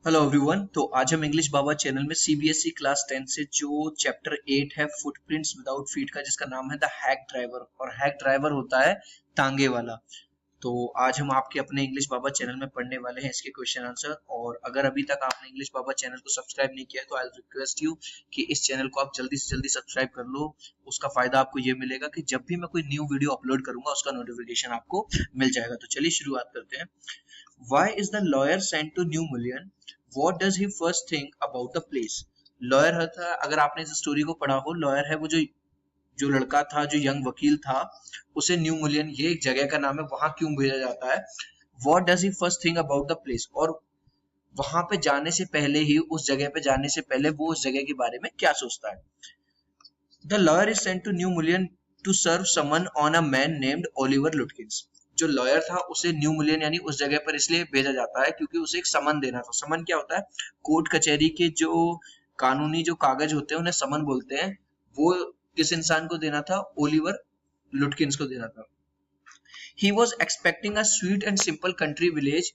Hello everyone. तो आज हम इंग्लिश बाबा चैनल में सीबीएसई क्लास 10 से जो चैप्टर 8 है फुटप्रिंट्स विदाउट फीट का, जिसका नाम है द हैक ड्राइवर। और हैक ड्राइवर होता है तांगे वाला। तो आज हम आपके अपने इंग्लिश बाबा चैनल में पढ़ने वाले हैं इसके क्वेश्चन आंसर। और अगर अभी तक आपने इंग्लिश बाबा चैनल को सब्सक्राइब नहीं किया है तो आई रिक्वेस्ट यू कि इस चैनल को आप जल्दी से जल्दी सब्सक्राइब कर लो। उसका फायदा आपको ये मिलेगा कि जब भी मैं कोई न्यू वीडियो अपलोड करूंगा उसका नोटिफिकेशन आपको मिल जाएगा। तो चलिए शुरुआत करते हैं। Why is the lawyer sent to New Mullion? What does he first think about the place? Lawyer था, अगर आपने इस स्टोरी को पढ़ा हो, लॉयर है वो जो जो लड़का था, जो यंग वकील था, उसे न्यू मुलियन, ये एक जगह का नाम है, वहां क्यों भेजा जाता है। What does he first think about the place? और वहां पे जाने से पहले ही, उस जगह पे जाने से पहले वो उस जगह के बारे में क्या सोचता है। The lawyer is sent to New Mullion to serve summon on a man named Oliver Lutkins. जो लॉयर था उसे न्यू मुलियन यानी उस जगह पर इसलिए भेजा जाता है क्योंकि उसे एक समन देना था। समन क्या होता है? कोर्ट कचहरी के जो कानूनी जो कागज होते हैं उन्हें समन बोलते हैं। वो किस इंसान को देना था? ओलिवर लुटकिंस को देना था। He was expecting a sweet and simple country village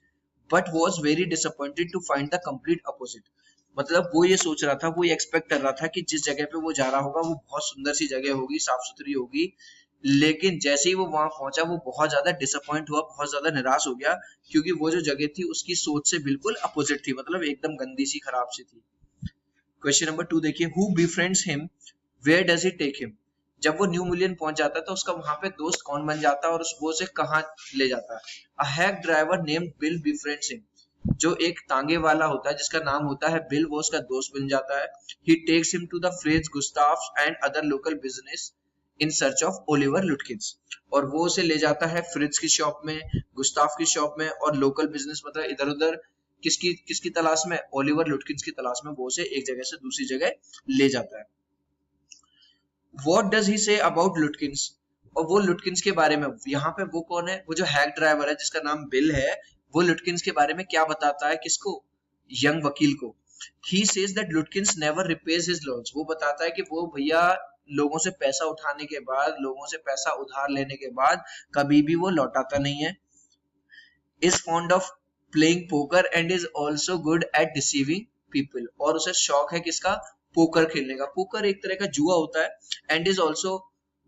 but was very disappointed to find the complete opposite. मतलब वो ये सोच रहा था, वो ये एक्सपेक्ट कर रहा था कि जिस जगह पे वो जा रहा होगा वो बहुत सुंदर सी जगह होगी, साफ सुथरी होगी, लेकिन जैसे ही वो वहां पहुंचा वो बहुत ज्यादा डिसअपॉइंट हुआ, बहुत ज्यादा निराश हो गया, क्योंकि वो जो जगह थी उसकी सोच से बिल्कुल अपोजिट थी, मतलब एकदम गंदी सी, खराब सी थी। क्वेश्चन नंबर 2 देखिए, who befriends him, where does he take him. जब वो न्यू मिलियन पहुंच जाता है तो उसका वहां पे दोस्त कौन बन जाता है और वो उसे कहाँ ले जाता है। A hack driver named Bill befriends him. जो एक तांगे वाला होता है जिसका नाम होता है बिल, वो उसका दोस्त बन जाता है। He takes him to the Fraze Gustafs and other local business in search of Oliver Lutkins. और वो उसे ले जाता है फ्रिज की शॉप में, गुस्ताफ की शॉप में, और लोकल बिजनेस मतलब इधर उधर किसकी किसकी तलाश में? ओलिवर लुटकिंस की तलाश में वो उसे एक जगह से दूसरी जगह ले जाता है। What does he say about लुटकिंस? और वो लुटकिंस के बारे में, यहाँ पे वो कौन है? वो जो हैक ड्राइवर है जिसका नाम बिल है, वो लुटकिंस के बारे में क्या बताता है? किसको? यंग वकील को। He says that Lutkins never repays his loans. वो बताता है कि वो भैया लोगों से पैसा उठाने के बाद, लोगों से पैसा उधार लेने के बाद कभी भी वो लौटाता नहीं है। Is fond of playing poker and is also good at deceiving people. और उसे शौक है किसका? पोकर खेलने का। पोकर एक तरह का जुआ होता है। And is also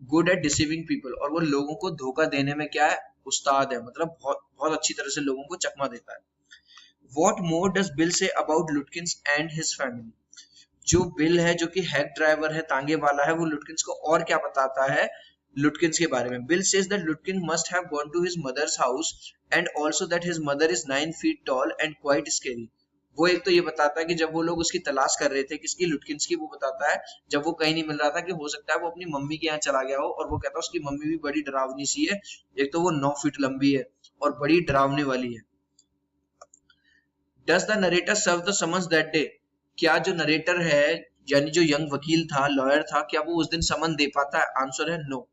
good at deceiving people. और वो लोगों को धोखा देने में क्या है? उस्ताद है, मतलब बहुत बहुत अच्छी तरह से लोगों को चकमा देता है। What more does Bill say about Lutkins and his family? जो बिल है, जो कि हैक ड्राइवर है, तांगे वाला है, वो लुटकिंस को और क्या बताता है लुटकिंस के बारे में। Bill says that Lutkin must have gone to his mother's house and also that his mother is 9 feet tall and quite scary. वो एक तो ये बताता है कि जब वो लोग उसकी तलाश कर रहे थे, किसकी? लुटकिंस की। वो बताता है जब वो कहीं नहीं मिल रहा था कि हो सकता है वो अपनी मम्मी के यहाँ चला गया हो, और वो कहता है उसकी मम्मी भी बड़ी डरावनी सी है, एक तो वो 9 फीट लंबी है और बड़ी डरावने वाली है। Does the narrator serve the summons that day? क्या जो नरेटर है यानी जो यंग वकील था, लॉयर था, क्या वो उस दिन समन दे पाता है? आंसर है no.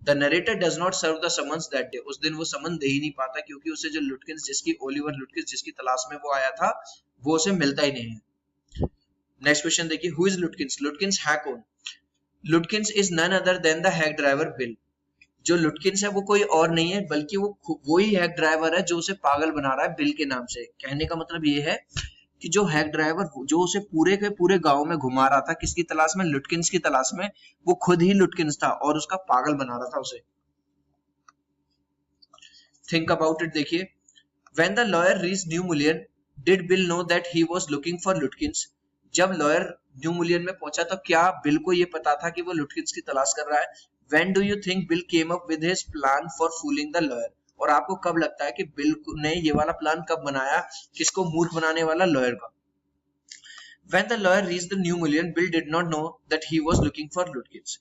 The narrator does not serve the summons that day. उस दिन वो समन दे ही नहीं पाता क्योंकि उसे जो लुटकिंस, जिसकी ओलिवर लुटकिंस जिसकी तलाश में वो आया था, वो उसे मिलता ही नहीं है। नेक्स्ट क्वेश्चन देखिए, हु इज लुटकिंस? लुटकिंस है कौन? Lutkins is none other than the hack driver Bill. जो लुटकिंस है वो कोई और नहीं है बल्कि वो ही हैक ड्राइवर है जो उसे पागल बना रहा है बिल के नाम से। कहने का मतलब ये है कि जो हैक ड्राइवर जो उसे पूरे के पूरे गांव में घुमा रहा था, किसकी तलाश में? लुटकिंस की तलाश में। वो खुद ही लुटकिंस था और उसका पागल बना रहा था उसे। थिंक अबाउट इट देखिए, when the lawyer reached new मुलियन did bill know that he was looking for लुटकिंस? जब लॉयर न्यू मुलियन में पहुंचा तो क्या बिल को ये पता था कि वो लुटकिंस की तलाश कर रहा है? When do you think bill came up with his plan for fooling the lawyer? और आपको कब लगता है कि बिल ने ये वाला प्लान कब बनाया? किसको मूर्ख बनाने वाला? लॉयर का। When the lawyer reached the New Mullion, Bill did not know that he was looking for Lutkins.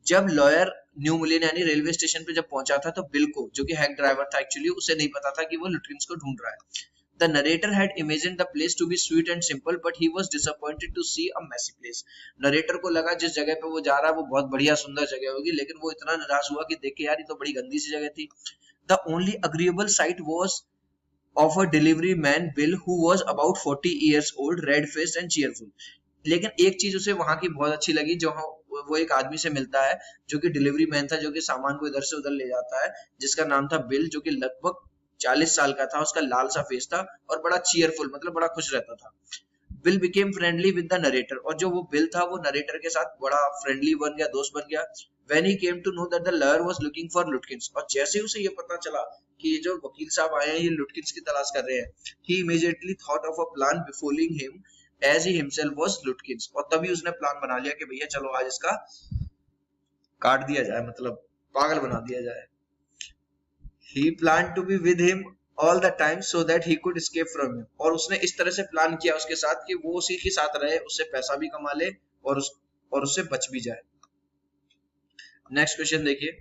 जब लॉयर न्यू मुलियन यानी रेलवे स्टेशन पे जब पहुंचा था तो बिल को, जो कि हैक ड्राइवर था एक्चुअली, उसे नहीं पता था कि वो लुटकिंस को ढूंढ रहा है। The narrator had imagined the place to be sweet and simple, but he was disappointed to see a messy place. Narrator को लगा जिस जगह पे वो जा रहा है वो बहुत बढ़िया सुंदर जगह होगी, लेकिन वो इतना निराश हुआ कि देख के यार ये तो बड़ी गंदी सी जगह थी। The only agreeable sight was of a delivery man Bill, who was about 40 years old, red-faced and cheerful. लेकिन एक चीज उसे वहां की बहुत अच्छी लगी, जो वो एक आदमी से मिलता है जो कि डिलीवरी मैन था, जो कि सामान को इधर से उधर ले जाता है, जिसका नाम था बिल, जो कि लगभग 40 साल का था, उसका लाल सा फेस था और बड़ा चीयरफुल मतलब बड़ा खुश रहता था। Bill became friendly with the narrator, और जो वो बिल था वो नरेटर के साथ बड़ा फ्रेंडली बन गया, दोस्त बन गया। When he came to know that the lawyer was looking for Lutkins, और जैसे ही उसे ये पता चला कि ये जो वकील साहब आए हैं ये लुटकिंस की तलाश कर रहे हैं, he immediately thought of a plan befooling him as he himself was Lutkins, और तभी उसने प्लान बना लिया कि भैया चलो आज इसका काट दिया जाए, मतलब पागल बना दिया जाए। He planned to be with him all the time so that he could escape from him, और उसने इस तरह से प्लान किया उसके साथ कि वो उसी के साथ रहे, उससे पैसा भी कमा ले और उससे बच भी जाए। नेक्स्ट क्वेश्चन देखिए,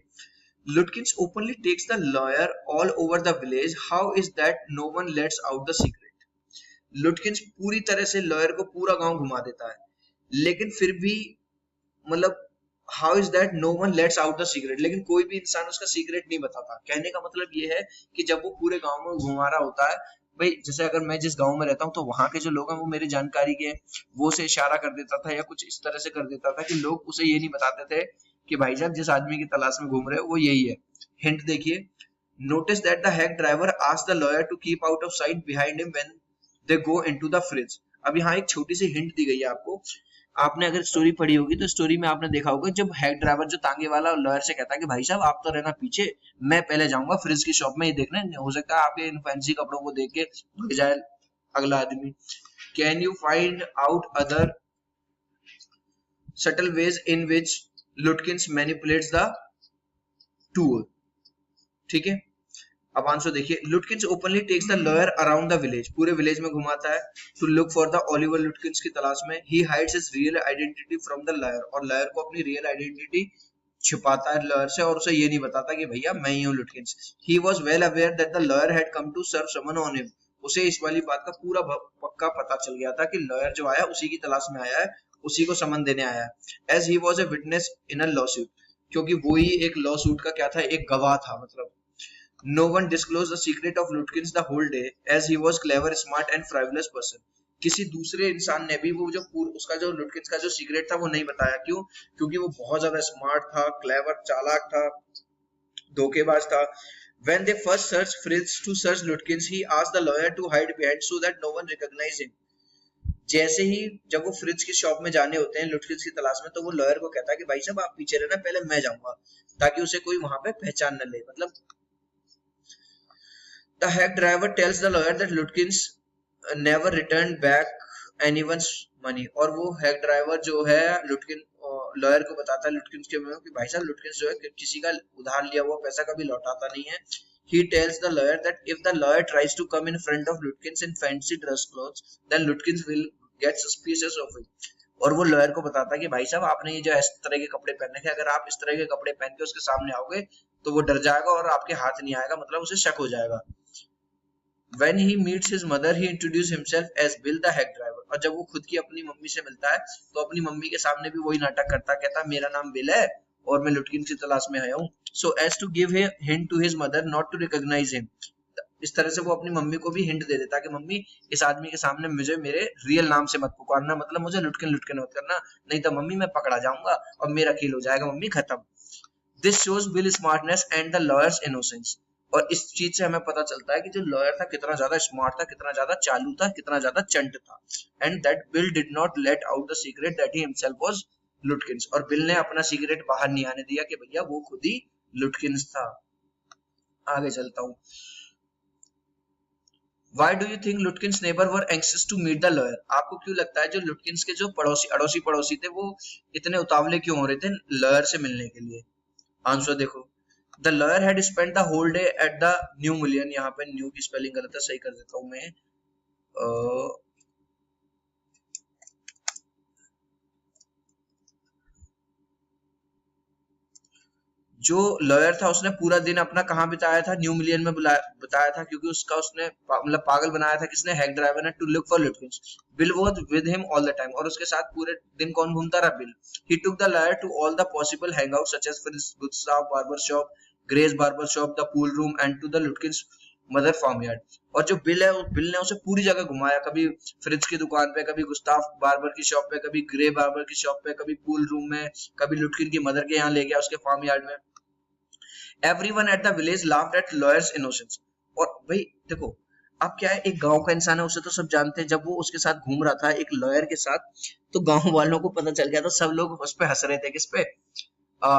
Lutkins openly takes the lawyer all over the village. How is that no one lets out the secret? Lutkins पूरी तरह से लॉयर को पूरा गांव घुमा देता है, लेकिन फिर भी मतलब how is that no one lets out the secret, लेकिन कोई भी इंसान उसका सीक्रेट नहीं बताता। कहने का मतलब ये है कि जब वो पूरे गांव में घुमा रहा होता है, भाई जैसे अगर मैं जिस गांव में रहता हूँ तो वहां के जो लोग हैं वो मेरी जानकारी के, वो उसे इशारा कर देता था या कुछ इस तरह से कर देता था कि लोग उसे ये नहीं बताते थे कि भाई साहब जिस आदमी की तलाश में घूम रहे हो वो यही है। हिंट देखिए, notice that the hack driver asked the lawyer to keep out of sight behind him when they go into the Fritz. अब यहाँ एक छोटी सी हिंट दी गई है आपको। आपने अगर स्टोरी पढ़ी होगी तो स्टोरी में आपने देखा होगा जब हैक ड्राइवर जो तांगे वाला लॉयर से कहता है कि भाई साहब आप तो रहना पीछे, मैं पहले जाऊंगा फ्रिज की शॉप में ये देखने, हो सकता है आपके इन फैंसी कपड़ों को देख के भग जाए अगला आदमी। Can you find out other subtle ways in which Lutkins manipulates the tour? ठीक है, अब आंसर देखिए, Lutkins openly takes the lawyer around the village, पूरे विलेज में घुमाता है to look for the Oliver Lutkins की तलाश में। He hides his real identity from the lawyer, और लॉयर को अपनी रियल आइडेंटिटी छिपाता है लॉयर से और उसे ये नहीं बताता कि भैया मैं ही हूँ Lutkins. He was well aware that the lawyer had come to serve summon on him, उसे इस वाली बात का पूरा पक्का पता चल गया था कि लॉयर जो आया उसी की तलाश में आया है, उसी को समन देने आया है। As he was a witness in a lawsuit, क्योंकि वो ही एक लॉ सूट का क्या था, एक गवाह था। मतलब no one disclosed the secret of Lutkins the whole day as he was clever, smart and frivolous person. किसी दूसरे इंसान ने भी वो जो उसका जो लुटकिंस का जो सीक्रेट था वो नहीं बताया। क्यों? क्योंकि वो बहुत ज्यादा स्मार्ट था, क्लेवर, चालाक था, धोखेबाज था। When they first searched Fritz to search Lutkins, he asked the lawyer to hide behind so that no one recognized him. जैसे ही जब वो फ्रिज की शॉप में जाने होते हैं लुटकिंस की तलाश में, तो वो लॉयर को कहता है कि भाई साहब आप पीछे रहना, पहले मैं जाऊंगा, ताकि उसे कोई वहां पे पहचान न ले। मतलब the hack driver tells the lawyer that Lutkins never returned back anyone's money, और वो हैक ड्राइवर जो है लुटकिन लॉयर को बताता है लुटकिंस के बारे में कि भाई साहब लुटकिंस जो है किसी का उधार लिया हुआ पैसा कभी लौटाता नहीं है। He tells the lawyer that if the lawyer tries to come in front of Lutkins in fancy dress clothes, then Lutkins will get suspicious of him. और वो लॉयर को बताता है कि भाई साहब आपने ये जो इस तरह के कपड़े पहने हैं, अगर आप इस तरह के कपड़े पहन के उसके सामने आओगे तो वो डर जाएगा और आपके हाथ नहीं आएगा, मतलब उसे शक हो जाएगा। When he meets his mother, he introduces himself as Bill the hack driver. और जब वो खुद की अपनी मम्मी से मिलता है तो अपनी मम्मी के सामने भी वही नाटक करता, कहता मेरा नाम बिल है और मैं लुटकिन की तलाश में आया हूँ। So as to give a hint to his mother not to recognize him. इस तरह से वो अपनी मम्मी को भी हिंट दे देता कि मम्मी इस आदमी के सामने मुझे मेरे रियल नाम से मत पुकारना, मतलब मुझे लुटकिन लुटकिन मत करना, नहीं तो मम्मी मैं पकड़ा जाऊंगा और मेरा खेल हो जाएगा, मम्मी खत्म। This shows Bill smartness and the lawyer's innocence. और इस चीज से हमें पता चलता है कि जो लॉयर था कितना ज्यादा स्मार्ट था, कितना ज्यादा चालू था, कितना ज्यादा चंट था। And that bill did not let out the secret that he himself was Lutkins, और बिल ने अपना सीक्रेट बाहर नहीं आने दिया कि भैया वो खुद ही लुटकिंस था। आगे चलता हूँ। Why do you think Lutkins' neighbor were anxious to meet the lawyer? आपको क्यों लगता है जो लुटकिंस के जो अड़ोसी पड़ोसी थे वो इतने उतावले क्यों हो रहे थे लॉयर से मिलने के लिए? आंसर देखो, The lawyer had spent the whole day at the New Million. यहाँ पे न्यू की स्पेलिंग गलत है, सही कर देता हूँ मैं। जो लॉयर था उसने पूरा दिन अपना कहाँ बिताया था, न्यू मिलियन में बताया था, क्योंकि उसका उसने मतलब पागल बनाया था किसने, हैक ड्राइवर ने, to look for Lutkins. Bill was with him all the time, और उसके साथ पूरे दिन कौन घूमता रहा, Bill. He took the lawyer to all the possible hangout such as Fritz Gustaf barber shop, Gray's barber shop, the pool room and to the Lutkins mother farmyard. और जो बिल है, बिल ने उसे पूरी जगह घुमाया, कभी fridge की दुकान पे, कभी गुस्ताफ बार्बर की शॉप पे, कभी ग्रे बार्बर की शॉप पे, कभी पूल रूम में, कभी लुटकिन की मदर के यहाँ ले गया उसके फार्म यार्ड में। Everyone at the village laughed at lawyer's innocence. और भाई देखो, अब क्या है, एक गांव का इंसान है, उसे तो सब जानते हैं। जब वो उसके साथ घूम रहा था एक लॉयर के साथ, तो गांव वालों को पता चल गया, तो सब लोग उस पे हंस रहे थे। किस पे? आ,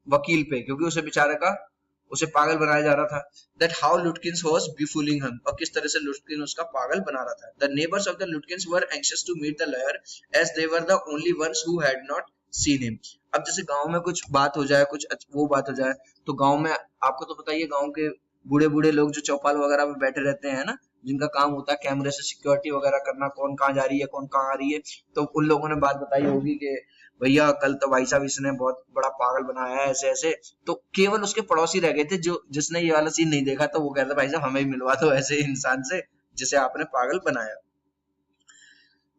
वकील पे, क्योंकि उसे बेचारे का उसे पागल बनाया जा रहा था। That how Lutkins was befooling him, और किस तरह से लुटकिन उसका पागल बना रहा था। The neighbours of the Lutkins were anxious to meet the lawyer as they were the only ones who had not seen him. अब जैसे गांव में कुछ बात हो जाए, कुछ वो बात हो जाए, तो गांव में आपको तो पता ही है, गांव के बूढ़े बूढ़े लोग जो चौपाल वगैरह में बैठे रहते हैं ना, जिनका काम होता है कैमरे से सिक्योरिटी वगैरह करना, कौन कहाँ जा रही है, कौन कहाँ आ रही है, तो उन लोगों ने बात बताई होगी कि भैया कल तो भाई साहब इसने बहुत बड़ा पागल बनाया है, ऐसे ऐसे। तो केवल उसके पड़ोसी रह गए थे जो जिसने ये वाला सीन नहीं देखा, तो वो कहता भाई साहब हमें भी मिलवा दो ऐसे इंसान से जिसे आपने पागल बनाया।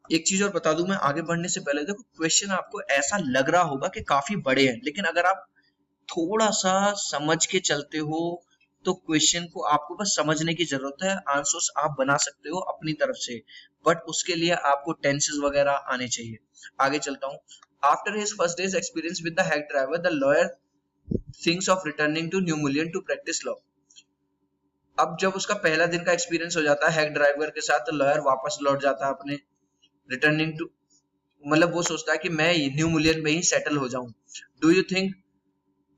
एक चीज और बता दूं मैं आगे बढ़ने से पहले, देखो क्वेश्चन आपको ऐसा लग रहा होगा कि काफी बड़े हैं, लेकिन अगर आप थोड़ा सा समझ के चलते हो तो क्वेश्चन को आपको बस समझने की जरूरत है। आंसर्स आप बना सकते हो अपनी तरफ से, बट उसके लिए आपको टेंसेस वगैरह आने चाहिए। आगे चलता हूँ। After his first day's experience with the head driver, the lawyer thinks of returning to New Million to practise law. अब जब उसका पहला दिन का एक्सपीरियंस हो जाता है हेड ड्राइवर के साथ, तो लॉयर वापस लौट जाता है अपने रिटर्निंग टू, मतलब वो सोचता है कि मैं न्यू मिलियन में ही सेटल हो जाऊं। Do you think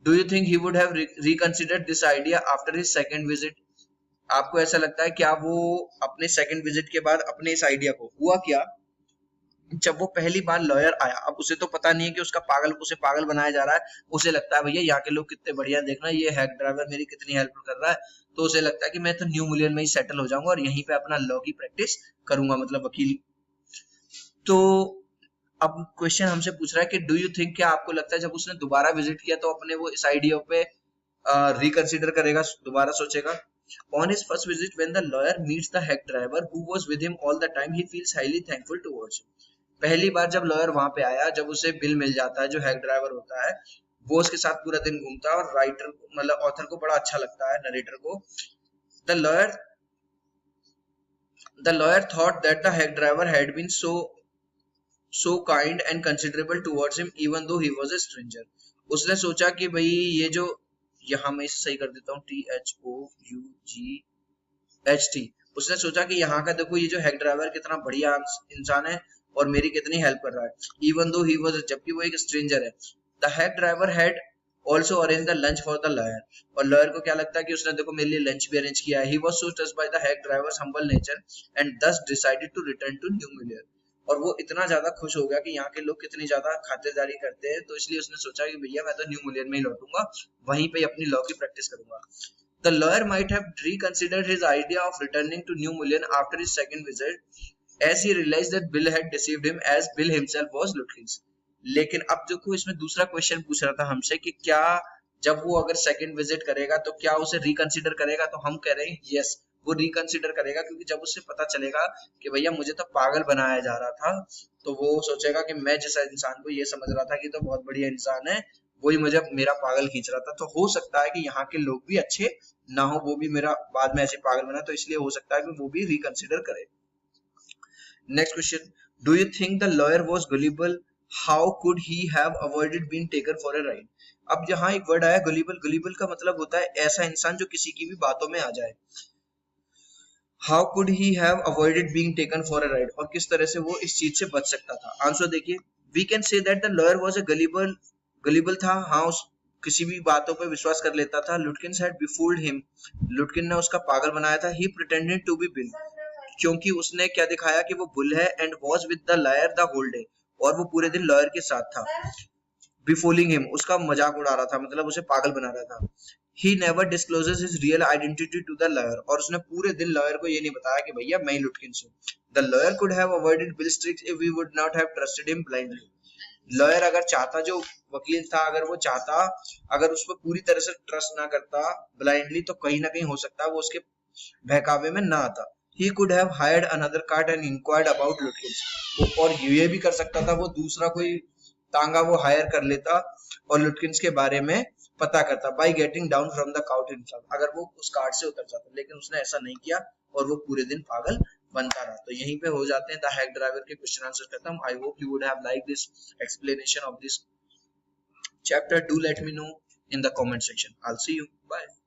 do you think he would have reconsidered this idea after his second visit? आपको ऐसा लगता है क्या वो अपने सेकंड विजिट के बाद अपने इस आइडिया को, हुआ क्या, जब वो पहली बार लॉयर आया, अब उसे तो पता नहीं है कि उसे पागल बनाया जा रहा है। उसे लगता है भैया यहाँ के लोग कितने बढ़िया, देखना ये हेड ड्राइवर मेरी कितनी हेल्प कर रहा है, तो उसे लगता है कि मैं तो न्यू मिलियन में ही सेटल हो जाऊंगा और यहीं पे अपना लॉ की प्रैक्टिस करूंगा, मतलब वकील। तो अब क्वेश्चन हमसे पूछ रहा है कि डू यू थिंक, क्या आपको लगता है जब उसने दोबारा विजिट किया तो अपने वो इस आइडिया पे रिकंसिडर करेगा, दोबारा सोचेगा? On his first visit, when the lawyer meets the hack driver who was with him all the time, he feels highly thankful towards him. पहली बार जब लॉयर वहां पे आया, जब उसे बिल मिल जाता है, जो हैक ड्राइवर होता है वो उसके साथ पूरा दिन घूमता है, और राइटर मतलब ऑथर को बड़ा अच्छा लगता है, नरेटर को। The lawyer thought that the hack driver had been so kind and considerable towards him even though he was a stranger. उसने सोचा कि भाई ये जो, यहाँ मैं इसे सही कर देता हूँ, THOUGHT, उसने सोचा कि यहाँ का देखो ये जो हैक ड्राइवर कितना बढ़िया इंसान है और मेरी कितनी हेल्प कर रहा है, इवन दो ही वाज, जबकि वो एक स्ट्रेंजर है। The hack driver had also arrange the lunch for the lawyer, और लॉयर को क्या लगता है कि उसने देखो मेरे लिए लंच भी अरेंज किया है। He was so touched by the hack driver's humble nature and thus decided to return to New Mullion, और वो इतना ज्यादा खुश हो गया कि यहाँ के लोग कितनी ज्यादा खातिरदारी करते हैं, तो इसलिए उसने सोचा कि भैया मैं तो न्यू मिलियन में ही लौटूंगा, वहीं पे अपनी लॉ की प्रैक्टिस करूंगा। The lawyer might have reconsidered his idea of returning to New Million after his second visit, as he realized that Bill had deceived him, as Bill himself was Lutkins. लेकिन अब देखो इसमें दूसरा question पूछ रहा था हमसे कि क्या जब वो अगर सेकंड विजिट करेगा तो क्या उसे रिकंसिडर करेगा, तो हम कह रहे हैं यस, वो रिकंसिडर करेगा, क्योंकि जब उसे पता चलेगा कि भैया मुझे तो पागल बनाया जा रहा था, तो वो सोचेगा कि मैं जिस इंसान को ये समझ रहा था कि तो बहुत बढ़िया इंसान है, वही मुझे मेरा पागल खींच रहा था। तो हो सकता है कि यहाँ के लोग भी अच्छे ना हो, वो भी मेरा बाद में ऐसे पागल बना, तो इसलिए हो सकता है कि वो भी रिकंसिडर करे। Next question, do you think the lawyer was gullible? How could he have avoided being taken for a ride? अब यहाँ एक वर्ड आया गलिबल। गलिबल का मतलब होता है ऐसा इंसान जो किसी की भी बातों में आ जाए। How could he have avoided being taken for a ride, और किस तरह से वो इस चीज से बच सकता था। आंसर देखिए, we can say that the lawyer was a gullible था, हाँ किसी भी बातों पे विश्वास कर लेता था। लुटकिन हैड बिफूल्ड हिम, लुटकिन ने उसका पागल बनाया था। He pretended to be Bill, क्योंकि उसने क्या दिखाया कि वो बुल है, and was with the lawyer the whole day, और वो पूरे दिन लॉयर के साथ था। बिफूलिंग हिम, उसका मजाक उड़ा रहा था, मतलब उसे पागल बना रहा था। He never discloses his real identity to the lawyer, और उसने पूरे दिन लॉयर को ये नहीं बताया कि भैया मैं ही लुटकिंस हूँ। The lawyer could have avoided Bill's tricks if he would not have trusted him blindly. Lawyer अगर चाहता, जो वकील था, अगर वो चाहता, अगर उस पर पूरी तरह से ट्रस्ट ना करता ब्लाइंडली, तो कहीं ना कहीं हो सकता है वो उसके बहकावे में ना आता। He could have hired another cart and inquired about Lutkins, और ये भी कर सकता था वो दूसरा कोई तांगा वो हायर कर लेता और लुटकिंस के बारे में पता करता, by getting down from the cout himself, अगर वो उस कार्ट से उतर जाता, लेकिन उसने ऐसा नहीं किया और वो पूरे दिन पागल बनता रहा। तो यहीं पे हो जाते हैं द हैक ड्राइवर के क्वेश्चन आंसर खत्म। I hope you would have like this explanation of this chapter. Do let me know in the comment section. I'll see you. Bye.